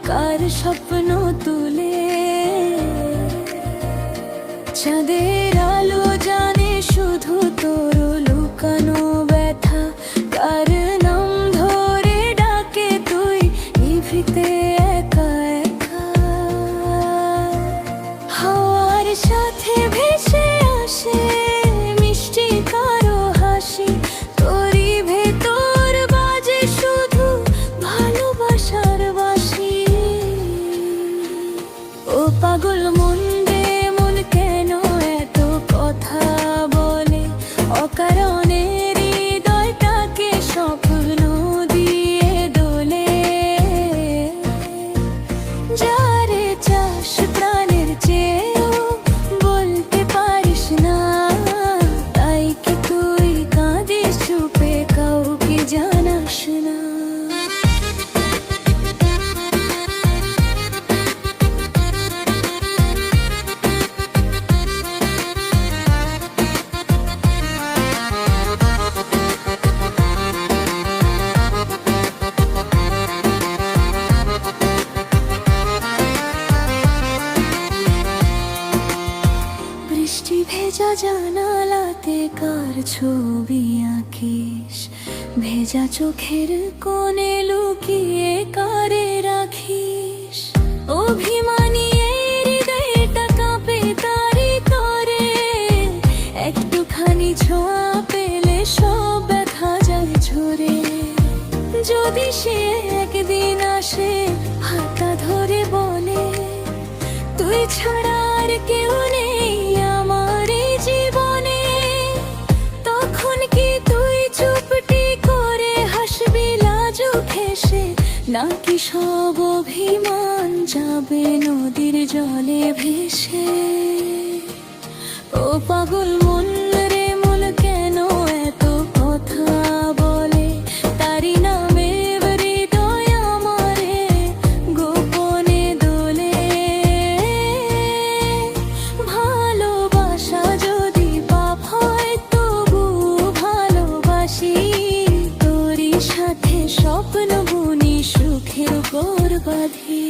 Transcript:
কার স্বপ্ন তুলে। চাঁদের আলো জানে শুধু তোর লুকানো ব্যথা, কার নাম ধরে ডাকে তুই নিভৃতে একা একা। হাওয়ার সাথে ভেসে আসে মিষ্টি কারো হাসি, তোরই ভেতর বাজে শুধু ভালোবাসার বাঁশি। ও পাগল মন রে মন কেন এত কথা বলে, অকারণে হৃদয়টাকে স্বপ্ন দিয়ে দোলে। যারে চাস প্রাণের চেয়েও বলতে পারিস না, তাই কি তুই কাঁদিস চুপে কাউকে জানাস না। বৃষ্টি ভেজা জানালাতে কার ছবি আঁকিস, ভেজা চোখের কোণে লুকিয়ে কারে রাখিস। অভিমানী এই হৃদয়টা কাঁপে তারি করে, একটুখানি ছোঁয়া পেলে সব ব্যথা যায় ঝরে। যদি সে একদিন আসে হাতটা ধরে বলে, তুই ছাড়া আর কেউ নেই আমার এই জীবনে, তখন কি তুই চুপটি করে হাসবি লাজুক হেসে, নাকি সব অভিমান যাবে নদীর জলে ভেসে। ও পাগল মন রে মন কেন এত কথা বলে, তারি নামে হৃদয় আমারে গোপনে দোলে। ভালোবাসা যদি পাপ হয় তবু ভালোবাসি, তোরই সাথে স্বপ্ন বুনি সুখের উপর বাঁধি।